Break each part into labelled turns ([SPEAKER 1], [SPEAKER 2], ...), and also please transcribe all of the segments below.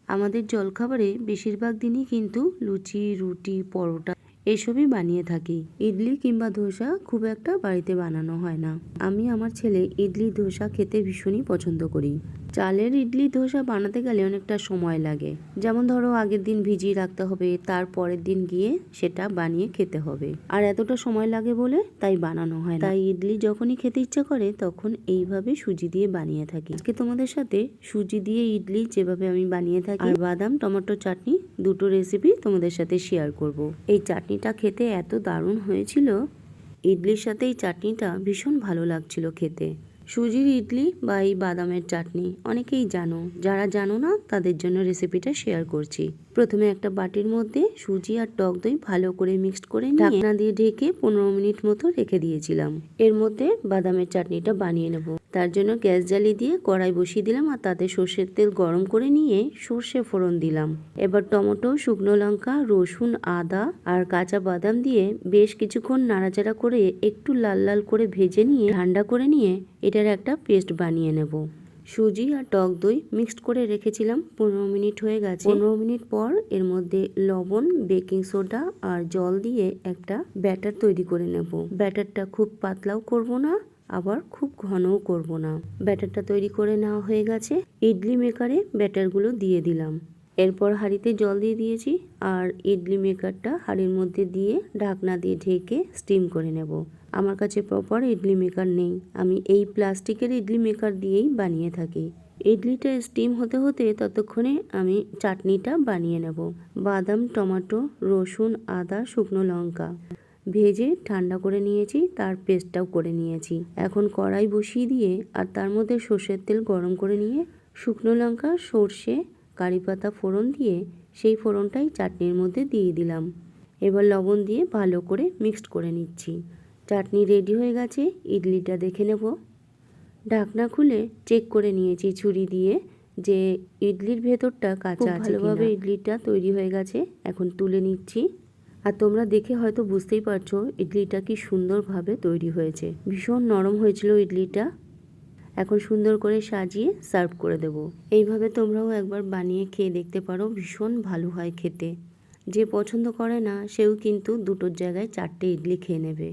[SPEAKER 1] আমাদের জলখাবারে বেশিরভাগ দিনই কিন্তু লুচি, রুটি, পরোটা এসবই বানিয়ে থাকি। ইডলি কিংবা ধোসা খুব একটা বাড়িতে বানানো হয় না। আমি আমার ছেলে ইডলি ধোসা খেতে ভীষণই পছন্দ করি। চালের ইডলি ধোসা বানাতে গেলে অনেকটা সময় লাগে। যেমন ধরো আগের দিন ভিজিয়ে রাখতে হবে, তার পরের দিন গিয়ে সেটা বানিয়ে খেতে হবে। আর এতটা সময় লাগে বলে তাই বানানো হয় না। তাই ইডলি যখনই খেতে ইচ্ছা করে তখন এইভাবে সুজি দিয়ে বানিয়ে থাকি। আজকে তোমাদের সাথে সুজি দিয়ে ইডলি যেভাবে আমি বানিয়ে থাকি আর বাদাম টমেটো চাটনি দুটো রেসিপি তোমাদের সাথে শেয়ার করব। এই চাটনিটা খেতে এত দারুণ হয়েছিল, ইডলির সাথে এই চাটনিটা ভীষণ ভালো লাগছিল খেতে। সুজির ইডলি বা এই বাদামের চাটনি অনেকেই জানো, যারা জানো না তাদের জন্য রেসিপিটা শেয়ার করছি। প্রথমে একটা বাটির মধ্যে সুজি আর টক দই ভালো করে মিক্সড করে নিয়ে ঢাকনা দিয়ে ঢেকে 15 মিনিট মতো রেখে দিয়েছিলাম। এর মধ্যে বাদামের চাটনিটা বানিয়ে নেব। তার জন্য গ্যাস জ্বালিয়ে দিয়ে কড়াই বসিয়ে দিলাম আর তাতে সর্ষের তেল গরম করে নিয়ে সর্ষে ফোড়ন দিলাম। এবার টমেটো, শুকনো লঙ্কা, রসুন, আদা আর কাঁচা বাদাম দিয়ে বেশ কিছুক্ষণ নাড়াচাড়া করে একটু লাল লাল করে ভেজে নিয়ে ঠান্ডা করে নিয়ে এটার একটা পেস্ট বানিয়ে নেব। সুজি আর টক দই মিক্সড করে রেখেছিলাম, 15 মিনিট হয়ে গেছে। 15 মিনিট পর এর মধ্যে লবণ, বেকিং সোডা আর জল দিয়ে একটা ব্যাটার তৈরি করে নেব। ব্যাটারটা খুব পাতলাও করব না, আবার খুব ঘনও করব না। ব্যাটারটা তৈরি করে নেওয়া হয়ে গেছে। ইডলি মেকারে ব্যাটারগুলো দিয়ে দিলাম। এরপর হাঁড়িতে জল দিয়ে দিয়েছি আর ইডলি মেকারটা হাঁড়ির মধ্যে দিয়ে ঢাকনা দিয়ে ঢেকে স্টিম করে নেব। আমার কাছে প্রপার ইডলি মেকার নেই, আমি এই প্লাস্টিকের ইডলি মেকার দিয়েই বানিয়ে থাকি। ইডলিটা স্টিম হতে হতে ততক্ষণে আমি চাটনিটা বানিয়ে নেব। বাদাম, টমেটো, রসুন, আদা, শুকনো লঙ্কা ভেজে ঠান্ডা করে নিয়েছি, তার পেস্টটাও করে নিয়েছি। এখন কড়াই বসিয়ে দিয়ে আর তার মধ্যে সর্ষের তেল গরম করে নিয়ে শুকনো লঙ্কা, সর্ষে, কারি পাতা ফোড়ন দিয়ে সেই ফোড়নটাই চাটনির মধ্যে দিয়ে দিলাম। এবার লবণ দিয়ে ভালো করে মিক্সড করে নিচ্ছি। চাটনি রেডি হয়ে গেছে, ইডলিটা দেখে নেব। ঢাকনা খুলে চেক করে নিয়েছি ছুরি দিয়ে যে ইডলির ভেতরটা কাঁচা আছে। ভালোভাবে ইডলিটা তৈরি হয়ে গেছে, এখন তুলে নিচ্ছি। আর তোমরা দেখে হয়তো বুঝতেই পারছো ইডলিটা কি সুন্দরভাবে তৈরি হয়েছে। ভীষণ নরম হয়েছিল ইডলিটা। এখন সুন্দর করে সাজিয়ে সার্ভ করে দেব। এইভাবে তোমরাও একবার বানিয়ে খেয়ে দেখতে পারো, ভীষণ ভালো হয় খেতে। যে পছন্দ করে না সেও কিন্তু দুটোর জায়গায় 4টে ইডলি খেয়ে নেবে।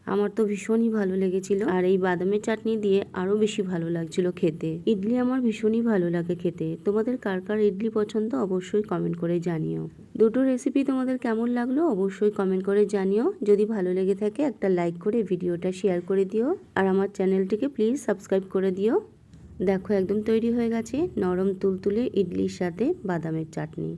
[SPEAKER 1] আমার তো ভীষণই ভালো লেগেছিল আর এই বাদামের চাটনি দিয়ে আরো বেশি ভালো লাগছিল খেতে। ইডলি আমার ভীষণই ভালো লাগে খেতে। তোমাদের কার কার ইডলি পছন্দ অবশ্যই কমেন্ট করে জানিও। দুটো রেসিপি তোমাদের কেমন লাগলো অবশ্যই কমেন্ট করে জানিও। যদি ভালো লেগে থাকে একটা লাইক করে ভিডিওটা শেয়ার করে দিও আর আমার চ্যানেলটিকে প্লিজ সাবস্ক্রাইব করে দিও। দেখো একদম তৈরি হয়ে গেছে নরম তুলতুলে ইডলির সাথে বাদামের চাটনি।